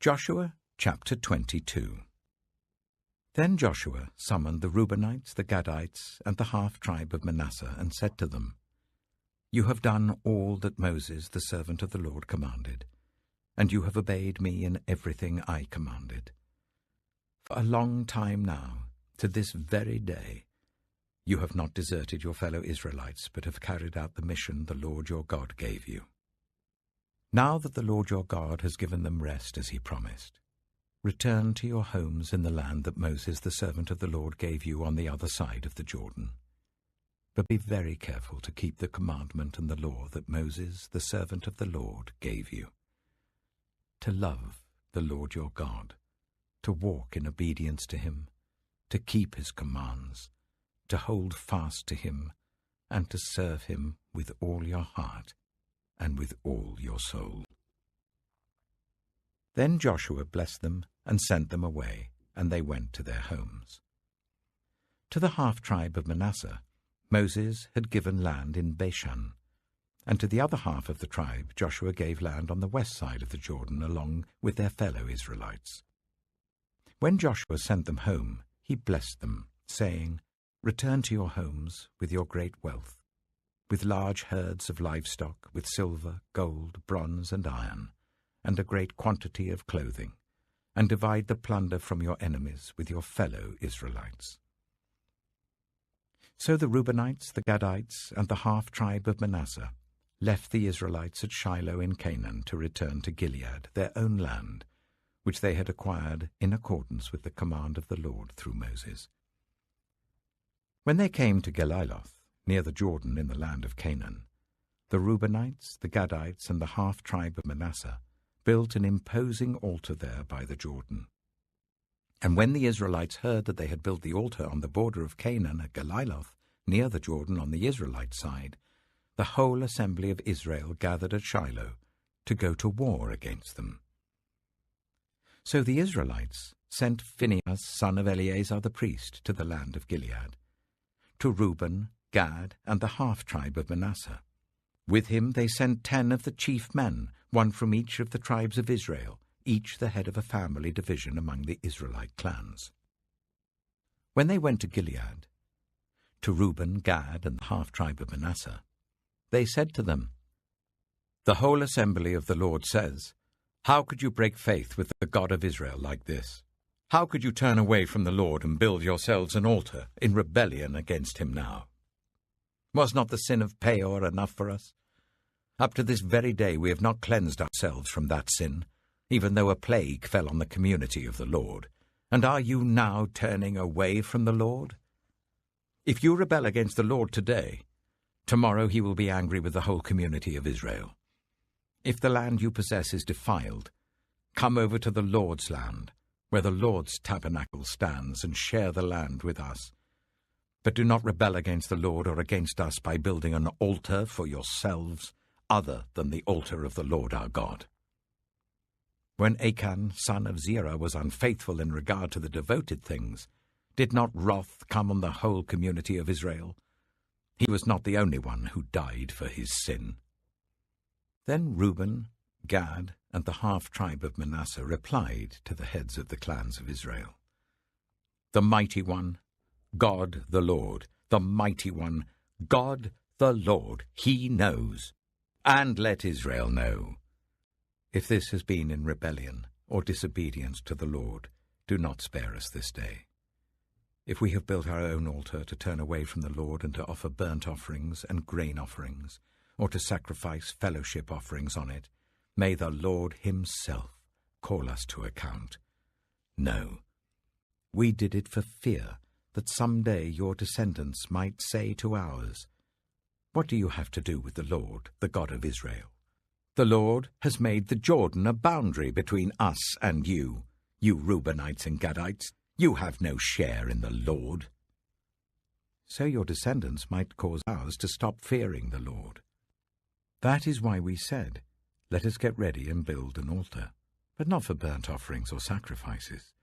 Joshua chapter 22. Then Joshua summoned the Reubenites, the Gadites, and the half-tribe of Manasseh, and said to them, You have done all that Moses, the servant of the Lord, commanded, and you have obeyed me in everything I commanded. For a long time now, to this very day, you have not deserted your fellow Israelites, but have carried out the mission the Lord your God gave you. Now that the Lord your God has given them rest as he promised, return to your homes in the land that Moses, the servant of the Lord, gave you on the other side of the Jordan. But be very careful to keep the commandment and the law that Moses, the servant of the Lord, gave you. To love the Lord your God, to walk in obedience to him, to keep his commands, to hold fast to him, and to serve him with all your heart and with all your soul. Then Joshua blessed them and sent them away, and they went to their homes. To the half-tribe of Manasseh, Moses had given land in Bashan, and to the other half of the tribe Joshua gave land on the west side of the Jordan along with their fellow Israelites. When Joshua sent them home, he blessed them, saying, Return to your homes with your great wealth, with large herds of livestock, with silver, gold, bronze, and iron, and a great quantity of clothing, and divide the plunder from your enemies with your fellow Israelites. So the Reubenites, the Gadites, and the half-tribe of Manasseh left the Israelites at Shiloh in Canaan to return to Gilead, their own land, which they had acquired in accordance with the command of the Lord through Moses. When they came to Geliloth, near the Jordan in the land of Canaan, the Reubenites, the Gadites, and the half-tribe of Manasseh built an imposing altar there by the Jordan. And when the Israelites heard that they had built the altar on the border of Canaan at Geliloth, near the Jordan on the Israelite side, the whole assembly of Israel gathered at Shiloh to go to war against them. So the Israelites sent Phinehas, son of Eleazar the priest, to the land of Gilead, to Reuben, Gad, and the half-tribe of Manasseh. With him they sent 10 of the chief men, one from each of the tribes of Israel, each the head of a family division among the Israelite clans. When they went to Gilead, to Reuben, Gad, and the half-tribe of Manasseh, they said to them, The whole assembly of the Lord says, How could you break faith with the God of Israel like this? How could you turn away from the Lord and build yourselves an altar in rebellion against him now? Was not the sin of Peor enough for us? Up to this very day we have not cleansed ourselves from that sin, even though a plague fell on the community of the Lord. And are you now turning away from the Lord? If you rebel against the Lord today, tomorrow he will be angry with the whole community of Israel. If the land you possess is defiled, come over to the Lord's land, where the Lord's tabernacle stands, and share the land with us. But do not rebel against the Lord or against us by building an altar for yourselves other than the altar of the Lord our God. When Achan, son of Zerah, was unfaithful in regard to the devoted things, did not wrath come on the whole community of Israel? He was not the only one who died for his sin. Then Reuben, Gad, and the half-tribe of Manasseh replied to the heads of the clans of Israel, The mighty one, God the Lord, the mighty one, God the Lord, he knows, and let Israel know. If this has been in rebellion or disobedience to the Lord, do not spare us this day. If we have built our own altar to turn away from the Lord and to offer burnt offerings and grain offerings, or to sacrifice fellowship offerings on it, may the Lord himself call us to account. No, we did it for fear that some day your descendants might say to ours, What do you have to do with the Lord, the God of Israel? The Lord has made the Jordan a boundary between us and you Reubenites and Gadites. You have no share in the Lord. So your descendants might cause ours to stop fearing the Lord. That is why we said, Let us get ready and build an altar, but not for burnt offerings or sacrifices.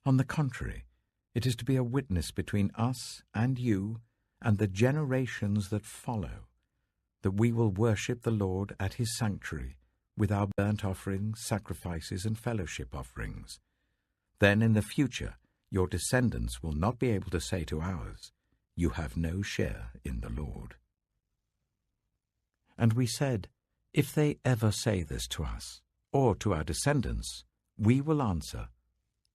On the contrary, it is to be a witness between us and you and the generations that follow, that we will worship the Lord at his sanctuary with our burnt offerings, sacrifices, and fellowship offerings. Then in the future your descendants will not be able to say to ours, 'You have no share in the Lord.'" And we said, "If they ever say this to us, or to our descendants, we will answer,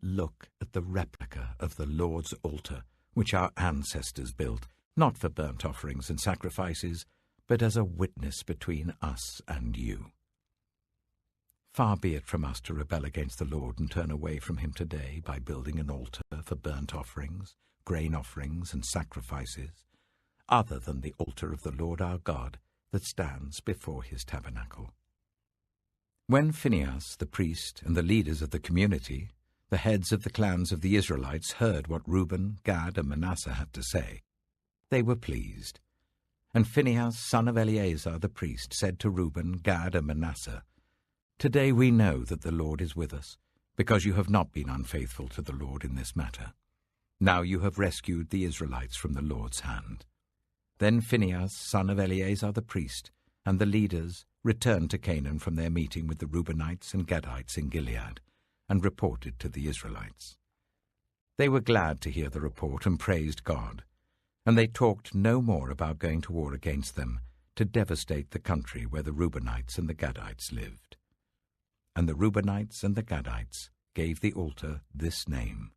'Look at the replica of the Lord's altar, which our ancestors built, not for burnt offerings and sacrifices, but as a witness between us and you.' Far be it from us to rebel against the Lord and turn away from him today by building an altar for burnt offerings, grain offerings, and sacrifices, other than the altar of the Lord our God that stands before his tabernacle." When Phinehas the priest and the leaders of the community, the heads of the clans of the Israelites, heard what Reuben, Gad, and Manasseh had to say, they were pleased. And Phinehas, son of Eleazar the priest, said to Reuben, Gad, and Manasseh, "Today we know that the Lord is with us, because you have not been unfaithful to the Lord in this matter. Now you have rescued the Israelites from the Lord's hand." Then Phinehas, son of Eleazar the priest, and the leaders returned to Canaan from their meeting with the Reubenites and Gadites in Gilead, and reported to the Israelites. They were glad to hear the report and praised God, and they talked no more about going to war against them to devastate the country where the Reubenites and the Gadites lived. And the Reubenites and the Gadites gave the altar this name: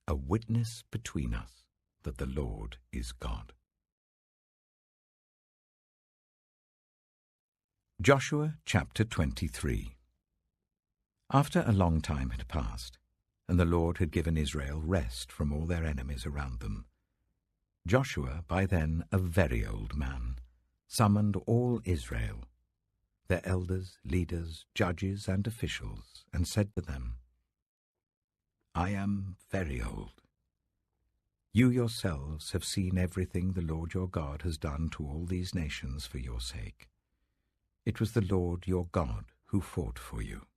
"A witness between us that the Lord is God." Joshua chapter 23. After a long time had passed, and the Lord had given Israel rest from all their enemies around them, Joshua, by then a very old man, summoned all Israel, their elders, leaders, judges, and officials, and said to them, "I am very old. You yourselves have seen everything the Lord your God has done to all these nations for your sake. It was the Lord your God who fought for you.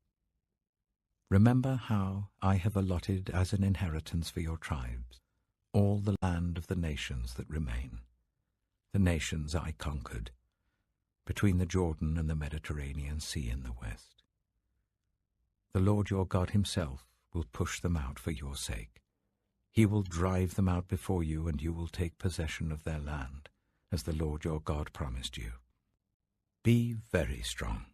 Remember how I have allotted as an inheritance for your tribes all the land of the nations that remain, the nations I conquered, between the Jordan and the Mediterranean Sea in the west. The Lord your God himself will push them out for your sake. He will drive them out before you, and you will take possession of their land, as the Lord your God promised you. Be very strong.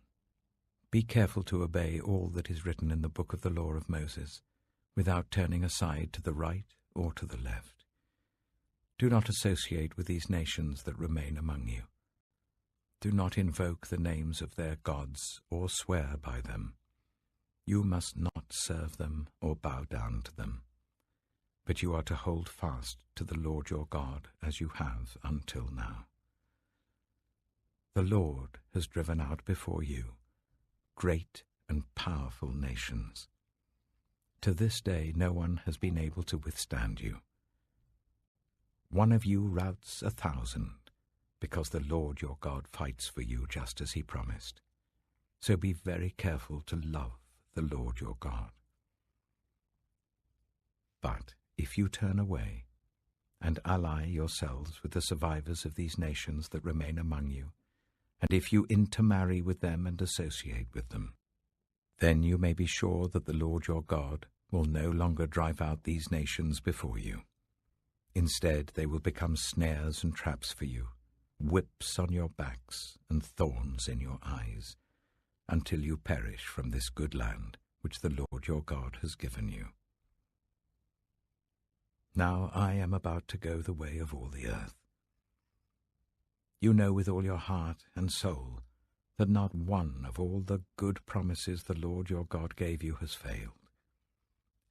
Be careful to obey all that is written in the book of the law of Moses, without turning aside to the right or to the left. Do not associate with these nations that remain among you. Do not invoke the names of their gods or swear by them. You must not serve them or bow down to them. But you are to hold fast to the Lord your God as you have until now. The Lord has driven out before you great and powerful nations. To this day no one has been able to withstand you. One of you routs 1,000, because the Lord your God fights for you just as he promised. So be very careful to love the Lord your God. But if you turn away and ally yourselves with the survivors of these nations that remain among you, and if you intermarry with them and associate with them, then you may be sure that the Lord your God will no longer drive out these nations before you. Instead, they will become snares and traps for you, whips on your backs and thorns in your eyes, until you perish from this good land which the Lord your God has given you. Now I am about to go the way of all the earth. You know with all your heart and soul that not one of all the good promises the Lord your God gave you has failed.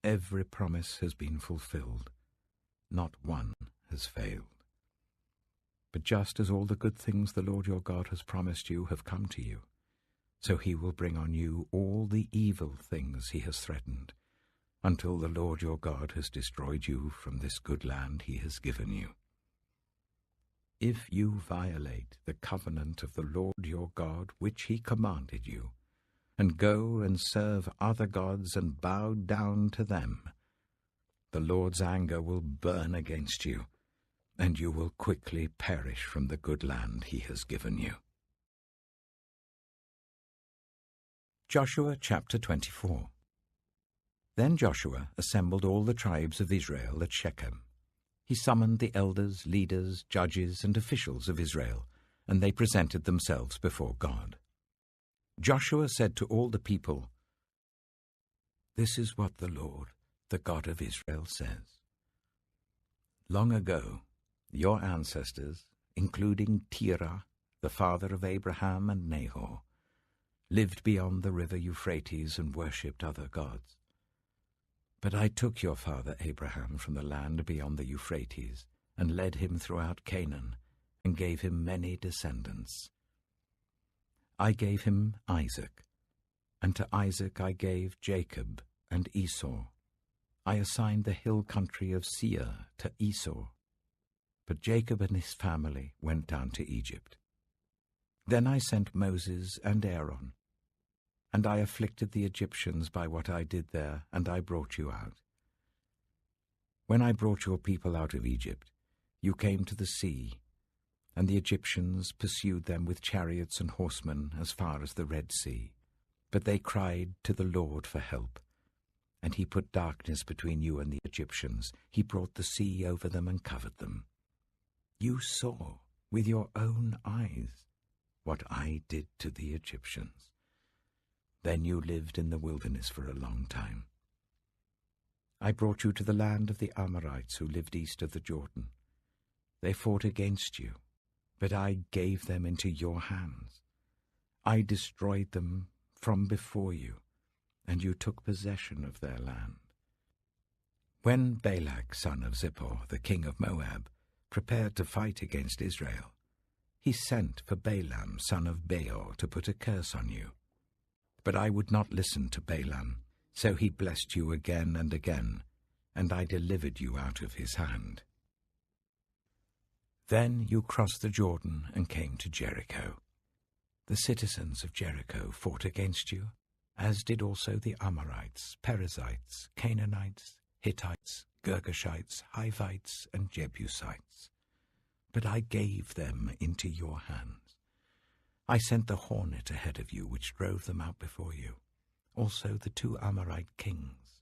Every promise has been fulfilled. Not one has failed. But just as all the good things the Lord your God has promised you have come to you, so he will bring on you all the evil things he has threatened, until the Lord your God has destroyed you from this good land he has given you. If you violate the covenant of the Lord your God which he commanded you, and go and serve other gods and bow down to them, the Lord's anger will burn against you, and you will quickly perish from the good land he has given you. Joshua chapter 24. Then Joshua assembled all the tribes of Israel at Shechem. He summoned the elders, leaders, judges, and officials of Israel, and they presented themselves before God. Joshua said to all the people, "This is what the Lord, the God of Israel, says. Long ago, your ancestors, including Terah, the father of Abraham and Nahor, lived beyond the river Euphrates and worshipped other gods. But I took your father Abraham from the land beyond the Euphrates and led him throughout Canaan and gave him many descendants. I gave him Isaac, and to Isaac I gave Jacob and Esau. I assigned the hill country of Seir to Esau, but Jacob and his family went down to Egypt. Then I sent Moses and Aaron, and I afflicted the Egyptians by what I did there, and I brought you out. When I brought your people out of Egypt, you came to the sea, and the Egyptians pursued them with chariots and horsemen as far as the Red Sea. But they cried to the Lord for help, and he put darkness between you and the Egyptians. He brought the sea over them and covered them. You saw with your own eyes what I did to the Egyptians. Then you lived in the wilderness for a long time. I brought you to the land of the Amorites who lived east of the Jordan. They fought against you, but I gave them into your hands. I destroyed them from before you, and you took possession of their land. When Balak, son of Zippor, the king of Moab, prepared to fight against Israel, he sent for Balaam, son of Beor, to put a curse on you. But I would not listen to Balaam, so he blessed you again and again, and I delivered you out of his hand. Then you crossed the Jordan and came to Jericho. The citizens of Jericho fought against you, as did also the Amorites, Perizzites, Canaanites, Hittites, Girgashites, Hivites, and Jebusites. But I gave them into your hands. I sent the hornet ahead of you, which drove them out before you, also the 2 Amorite kings.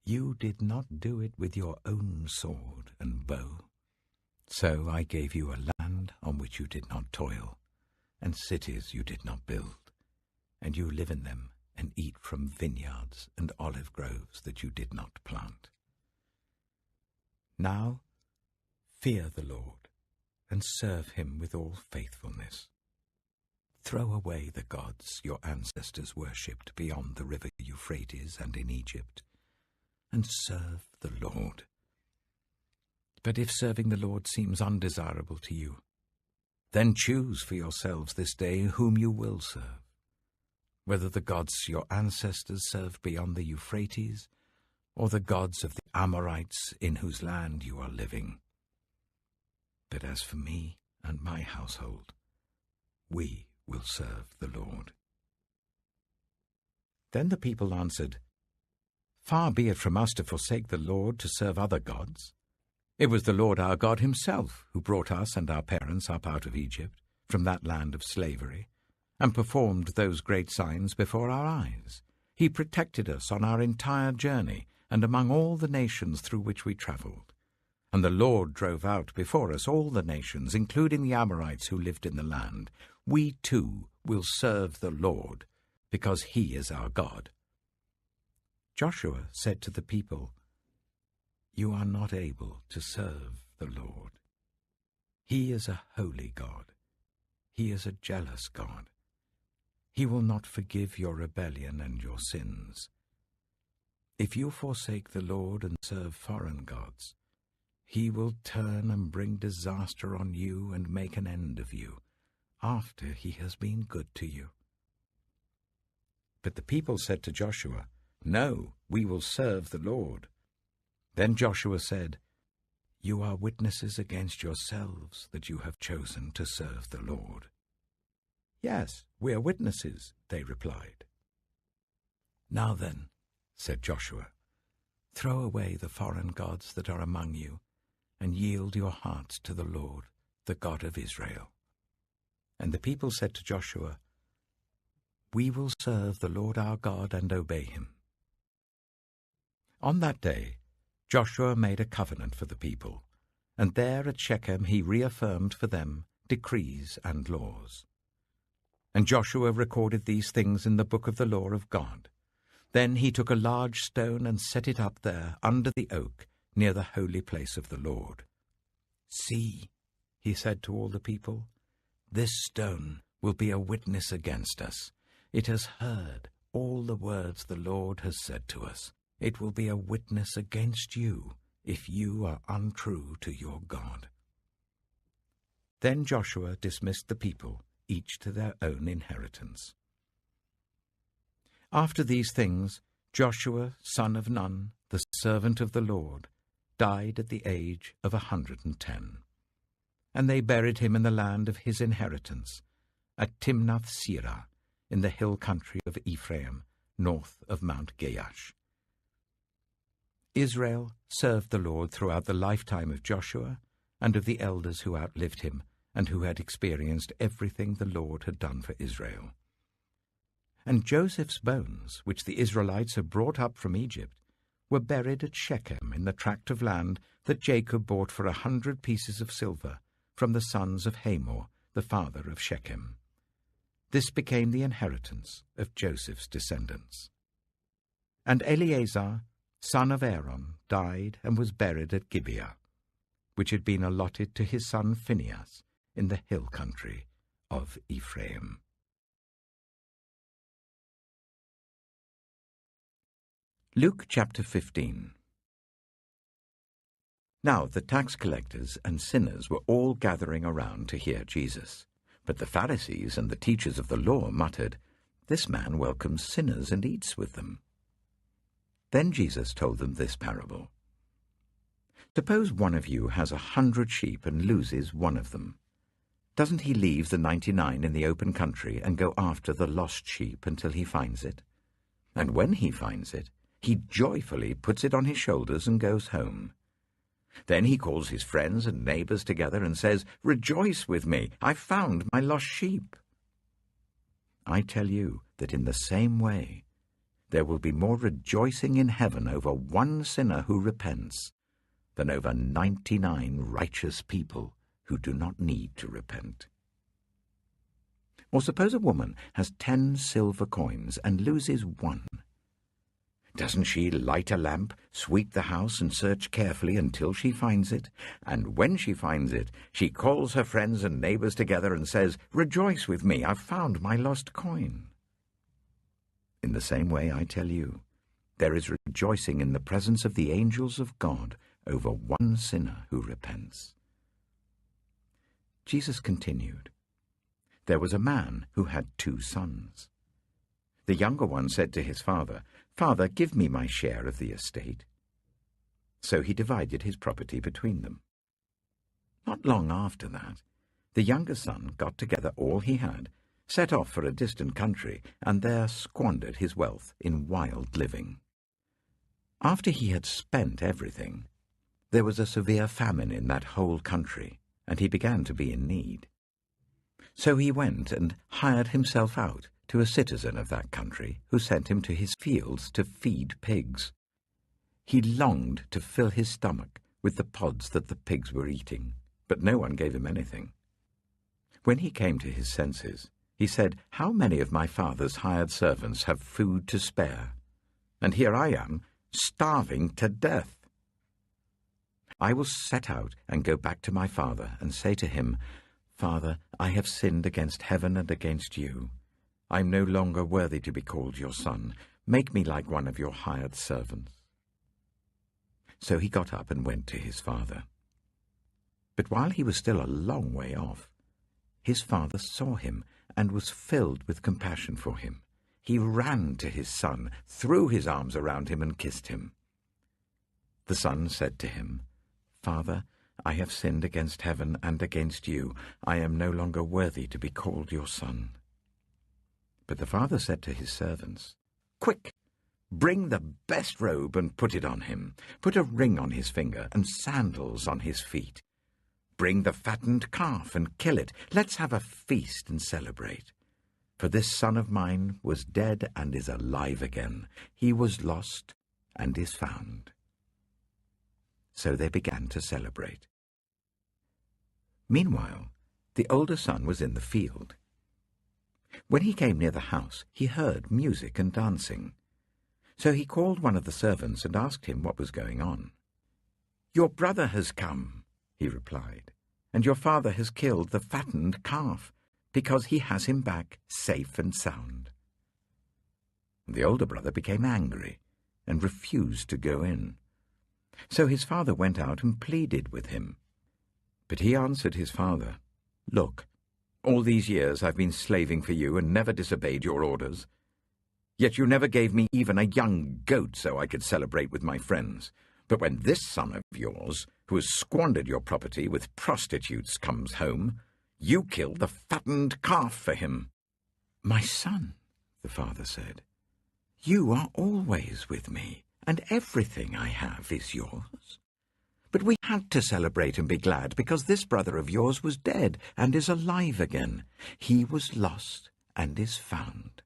You did not do it with your own sword and bow. So I gave you a land on which you did not toil, and cities you did not build, and you live in them and eat from vineyards and olive groves that you did not plant. Now fear the Lord and serve him with all faithfulness. Throw away the gods your ancestors worshipped beyond the river Euphrates and in Egypt, and serve the Lord. But if serving the Lord seems undesirable to you, then choose for yourselves this day whom you will serve, whether the gods your ancestors served beyond the Euphrates, or the gods of the Amorites in whose land you are living. But as for me and my household, we will serve the Lord." Then the people answered, "Far be it from us to forsake the Lord to serve other gods. It was the Lord our God himself who brought us and our parents up out of Egypt, from that land of slavery, and performed those great signs before our eyes. He protected us on our entire journey and among all the nations through which we traveled. And the Lord drove out before us all the nations, including the Amorites who lived in the land. We too will serve the Lord, because he is our God." Joshua said to the people, "You are not able to serve the Lord. He is a holy God. He is a jealous God. He will not forgive your rebellion and your sins. If you forsake the Lord and serve foreign gods, he will turn and bring disaster on you and make an end of you, after he has been good to you." But the people said to Joshua, "No, we will serve the Lord." Then Joshua said, "You are witnesses against yourselves that you have chosen to serve the Lord." "Yes, we are witnesses," they replied. "Now then," said Joshua, "throw away the foreign gods that are among you, and yield your hearts to the Lord, the God of Israel." And the people said to Joshua, "We will serve the Lord our God and obey him." On that day, Joshua made a covenant for the people, and there at Shechem he reaffirmed for them decrees and laws. And Joshua recorded these things in the book of the law of God. Then he took a large stone and set it up there under the oak near the holy place of the Lord. "See," he said to all the people, "this stone will be a witness against us. It has heard all the words the Lord has said to us. It will be a witness against you if you are untrue to your God." Then Joshua dismissed the people, each to their own inheritance. After these things, Joshua, son of Nun, the servant of the Lord, died at the age of 110. And they buried him in the land of his inheritance, at Timnath-Serah, in the hill country of Ephraim, north of Mount Gaash. Israel served the Lord throughout the lifetime of Joshua and of the elders who outlived him and who had experienced everything the Lord had done for Israel. And Joseph's bones, which the Israelites had brought up from Egypt, were buried at Shechem in the tract of land that Jacob bought for 100 pieces of silver from the sons of Hamor, the father of Shechem. This became the inheritance of Joseph's descendants. And Eleazar, son of Aaron, died and was buried at Gibeah, which had been allotted to his son Phinehas in the hill country of Ephraim. Luke chapter 15. Now the tax collectors and sinners were all gathering around to hear Jesus. But the Pharisees and the teachers of the law muttered, "This man welcomes sinners and eats with them." Then Jesus told them this parable. "Suppose one of you has 100 sheep and loses one of them. Doesn't he leave the 99 in the open country and go after the lost sheep until he finds it? And when he finds it, he joyfully puts it on his shoulders and goes home. Then he calls his friends and neighbors together and says, 'Rejoice with me, I've found my lost sheep.' I tell you that in the same way, there will be more rejoicing in heaven over one sinner who repents than over 99 righteous people who do not need to repent. Or suppose a woman has 10 silver coins and loses one. Doesn't she light a lamp, sweep the house, and search carefully until she finds it? And when she finds it, she calls her friends and neighbors together and says, 'Rejoice with me, I've found my lost coin.' In the same way, I tell you, there is rejoicing in the presence of the angels of God over one sinner who repents." Jesus continued, "There was a man who had 2 sons. The younger one said to his father, 'Father, give me my share of the estate.' So he divided his property between them. Not long after that, the younger son got together all he had, set off for a distant country, and there squandered his wealth in wild living. After he had spent everything, there was a severe famine in that whole country, and he began to be in need. So he went and hired himself out to a citizen of that country, who sent him to his fields to feed pigs. He longed to fill his stomach with the pods that the pigs were eating, but no one gave him anything. When he came to his senses, he said, 'How many of my father's hired servants have food to spare? And here I am, starving to death. I will set out and go back to my father and say to him, Father, I have sinned against heaven and against you. I am no longer worthy to be called your son. Make me like one of your hired servants.' So he got up and went to his father. But while he was still a long way off, his father saw him and was filled with compassion for him. He ran to his son, threw his arms around him and kissed him. The son said to him, 'Father, I have sinned against heaven and against you. I am no longer worthy to be called your son.' But the father said to his servants, 'Quick, bring the best robe and put it on him. Put a ring on his finger and sandals on his feet. Bring the fattened calf and kill it. Let's have a feast and celebrate. For this son of mine was dead and is alive again. He was lost and is found." So they began to celebrate. Meanwhile, the older son was in the field. When he came near the house, he heard music and dancing. So he called one of the servants and asked him what was going on. "Your brother has come," he replied, "and your father has killed the fattened calf, because he has him back safe and sound." The older brother became angry and refused to go in. So his father went out and pleaded with him. But he answered his father, "Look, all these years I've been slaving for you and never disobeyed your orders. Yet you never gave me even a young goat so I could celebrate with my friends. But when this son of yours, who has squandered your property with prostitutes, comes home, you kill the fattened calf for him." "My son," the father said, "you are always with me, and everything I have is yours. But we had to celebrate and be glad because this brother of yours was dead and is alive again. He was lost and is found."